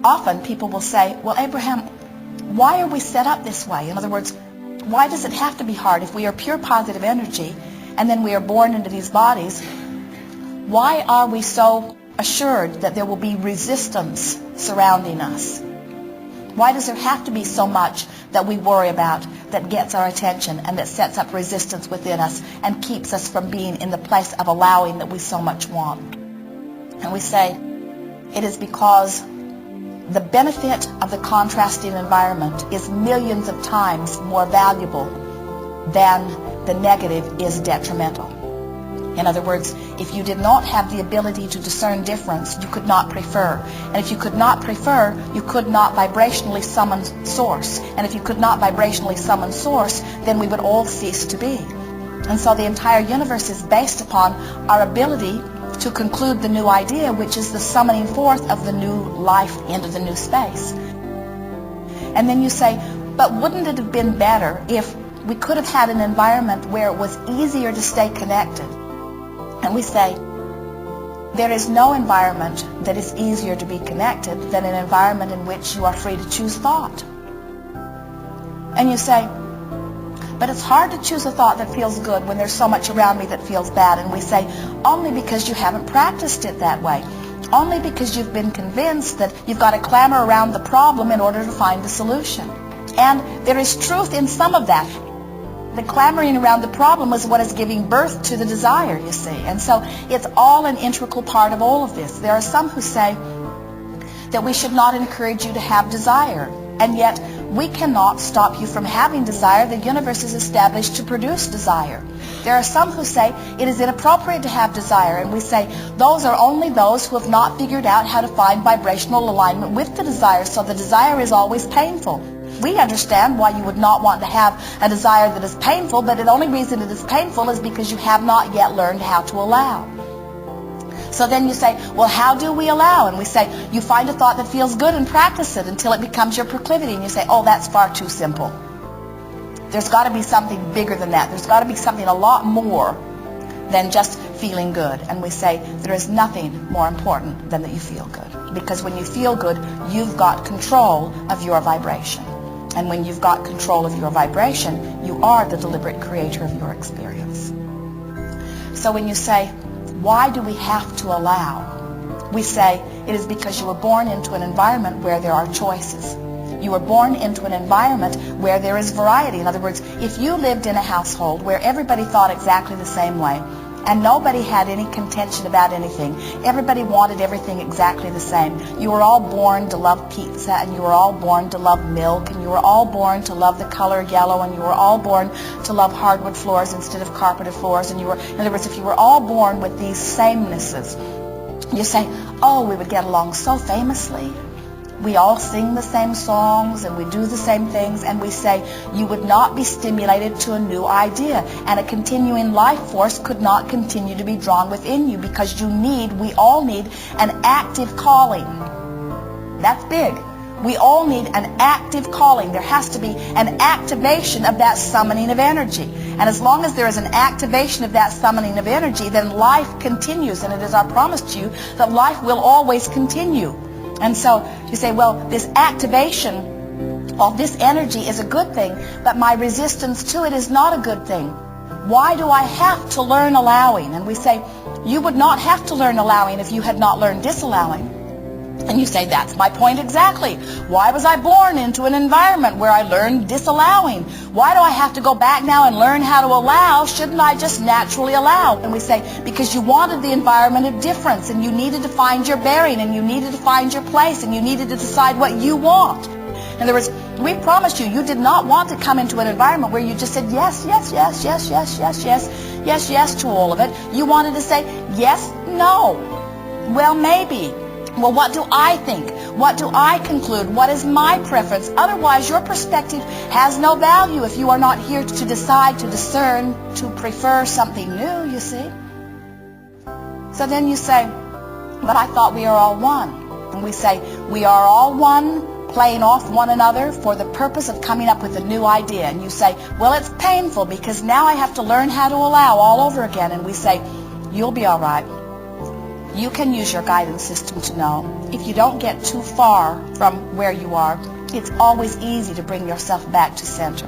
Often people will say, well, Abraham, why are we set up this way? In other words, why does it have to be hard? If we are pure positive energy and then we are born into these bodies, why are we so assured that there will be resistance surrounding us? Why does there have to be so much that we worry about that gets our attention and that sets up resistance within us and keeps us from being in the place of allowing that we so much want? And we say, it is because the benefit of the contrasting environment is millions of times more valuable than the negative is detrimental. In other words, if you did not have the ability to discern difference, you could not prefer. And if you could not prefer, you could not vibrationally summon source. And if you could not vibrationally summon source, then we would all cease to be. And so the entire universe is based upon our ability to conclude the new idea, which is the summoning forth of the new life into the new space. And then you say, but wouldn't it have been better if we could have had an environment where it was easier to stay connected? And we say, there is no environment that is easier to be connected than an environment in which you are free to choose thought. And you say, but it's hard to choose a thought that feels good when there's so much around me that feels bad. And we say, only because you haven't practiced it that way. Only because you've been convinced that you've got to clamor around the problem in order to find the solution. And there is truth in some of that. The clamoring around the problem is what is giving birth to the desire, you see. And so it's all an integral part of all of this. There are some who say that we should not encourage you to have desire. And yet, we cannot stop you from having desire. The universe is established to produce desire. There are some who say it is inappropriate to have desire, and we say those are only those who have not figured out how to find vibrational alignment with the desire, so the desire is always painful. We understand why you would not want to have a desire that is painful, but the only reason it is painful is because you have not yet learned how to allow. So then you say, well, how do we allow? And we say, you find a thought that feels good and practice it until it becomes your proclivity. And you say, oh, that's far too simple. There's got to be something bigger than that. There's got to be something a lot more than just feeling good. And we say, there is nothing more important than that you feel good. Because when you feel good, you've got control of your vibration. And when you've got control of your vibration, you are the deliberate creator of your experience. So when you say, why do we have to allow? We say it is because you were born into an environment where there are choices. You were born into an environment where there is variety. In other words, if you lived in a household where everybody thought exactly the same way and nobody had any contention about anything, everybody wanted everything exactly the same. You were all born to love pizza, and you were all born to love milk, and you were all born to love the color yellow, and you were all born to love hardwood floors instead of carpeted floors. And you were, in other words, if you were all born with these samenesses, you say, oh, we would get along so famously. We all sing the same songs and we do the same things, and we say you would not be stimulated to a new idea, and a continuing life force could not continue to be drawn within you because we all need an active calling. That's big. We all need an active calling. There has to be an activation of that summoning of energy. And as long as there is an activation of that summoning of energy, then life continues, and it is our promise to you that life will always continue. And so you say, well, this activation of this energy is a good thing, but my resistance to it is not a good thing. Why do I have to learn allowing? And we say, you would not have to learn allowing if you had not learned disallowing. And you say, that's my point exactly. Why was I born into an environment where I learned disallowing? Why do I have to go back now and learn how to allow? Shouldn't I just naturally allow? And we say, because you wanted the environment of difference, and you needed to find your bearing, and you needed to find your place, and you needed to decide what you want. In other words, we promised you, you did not want to come into an environment where you just said yes, yes, yes, yes, yes, yes, yes, yes, yes to all of it. You wanted to say yes, no, well, maybe. Well, what do I think? What do I conclude? What is my preference? Otherwise, your perspective has no value if you are not here to decide, to discern, to prefer something new, you see. So then you say, but I thought we are all one. And we say, we are all one, playing off one another for the purpose of coming up with a new idea. And you say, well, it's painful because now I have to learn how to allow all over again. And we say, you'll be all right. You can use your guidance system to know. If you don't get too far from where you are, it's always easy to bring yourself back to center.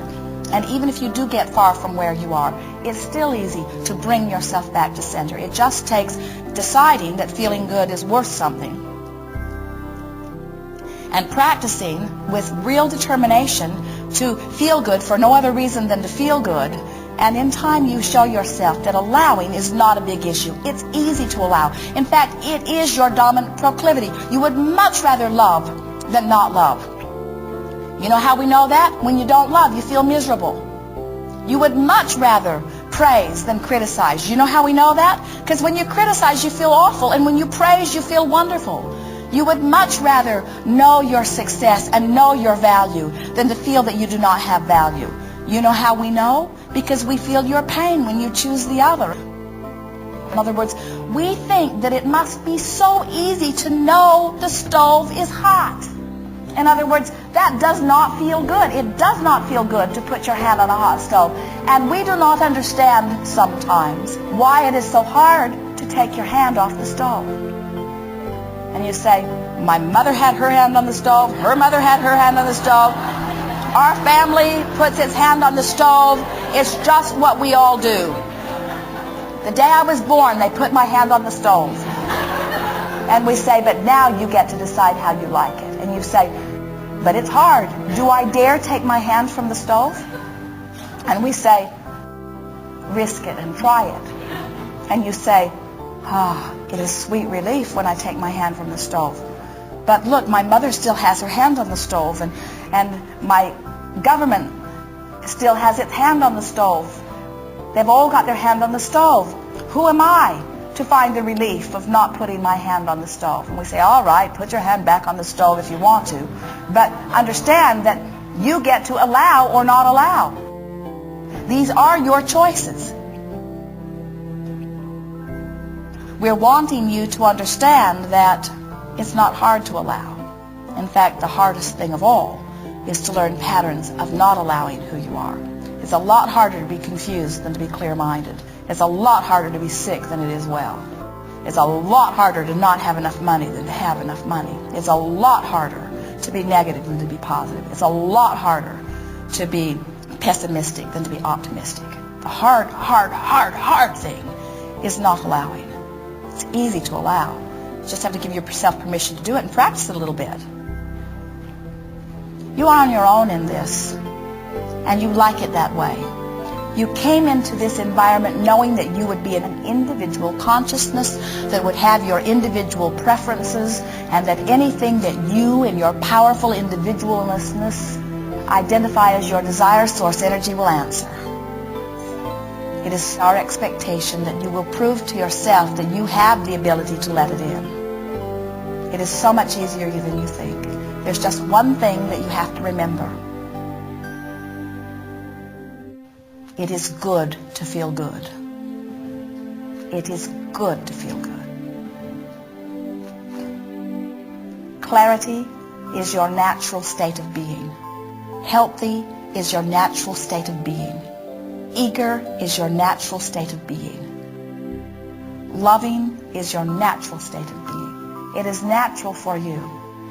And even if you do get far from where you are, it's still easy to bring yourself back to center. It just takes deciding that feeling good is worth something. And practicing with real determination to feel good for no other reason than to feel good. And in time you show yourself that allowing is not a big issue. It's easy to allow. In fact, it is your dominant proclivity. You would much rather love than not love. You know how we know that? When you don't love, you feel miserable. You would much rather praise than criticize. You know how we know that? Because when you criticize, you feel awful. And when you praise, you feel wonderful. You would much rather know your success and know your value than to feel that you do not have value. You know how we know? Because we feel your pain when you choose the other. In other words, we think that it must be so easy to know the stove is hot. In other words, that does not feel good. It does not feel good to put your hand on a hot stove. And we do not understand sometimes why it is so hard to take your hand off the stove. And you say, my mother had her hand on the stove, her mother had her hand on the stove, our family puts its hand on the stove, it's just what we all do. The day I was born, they put my hand on the stove. And we say, but now you get to decide how you like it. And you say, but it's hard. Do I dare take my hand from the stove? And we say, risk it and try it. And you say, it is sweet relief when I take my hand from the stove. But look, my mother still has her hand on the stove, and my government still has its hand on the stove. They've all got their hand on the stove. Who am I to find the relief of not putting my hand on the stove? And we say, all right, put your hand back on the stove if you want to. But understand that you get to allow or not allow. These are your choices. We're wanting you to understand that it's not hard to allow. In fact, the hardest thing of all is to learn patterns of not allowing who you are. It's a lot harder to be confused than to be clear-minded. It's a lot harder to be sick than it is well. It's a lot harder to not have enough money than to have enough money. It's a lot harder to be negative than to be positive. It's a lot harder to be pessimistic than to be optimistic. The hard thing is not allowing. It's easy to allow. You just have to give yourself permission to do it and practice it a little bit. You are on your own in this, and you like it that way. You came into this environment knowing that you would be an individual consciousness that would have your individual preferences, and that anything that you in your powerful individualness identify as your desire source energy will answer. It is our expectation that you will prove to yourself that you have the ability to let it in. It is so much easier than you think. There's just one thing that you have to remember. It is good to feel good. It is good to feel good. Clarity is your natural state of being. Healthy is your natural state of being. Eager is your natural state of being. Loving is your natural state of being. It is natural for you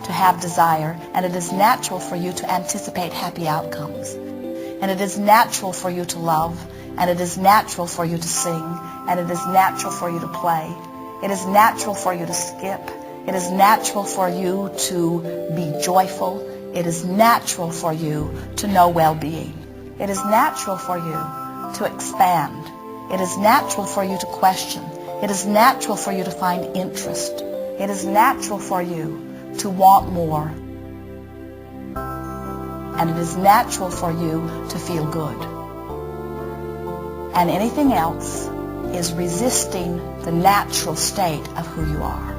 to have desire, and it is natural for you to anticipate happy outcomes. And it is natural for you to love, and it is natural for you to sing, and it is natural for you to play. It is natural for you to skip. It is natural for you to be joyful. It is natural for you to know well-being. It is natural for you to expand. It is natural for you to question. It is natural for you to find interest. It is natural for you to want more. And it is natural for you to feel good. And anything else is resisting the natural state of who you are.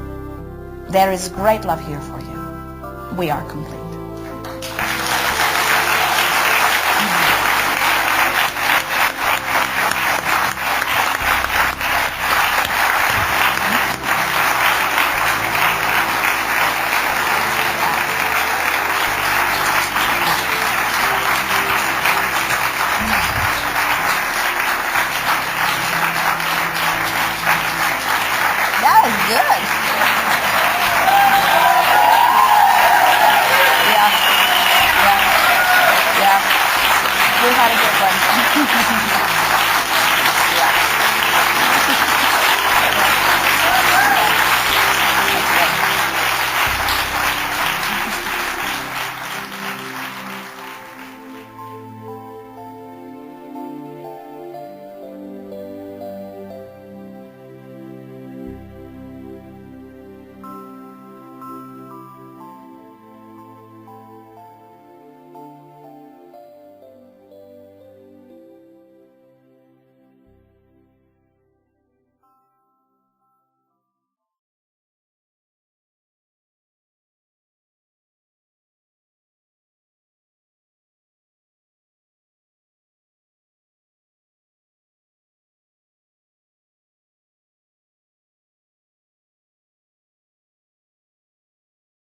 There is great love here for you. We are complete.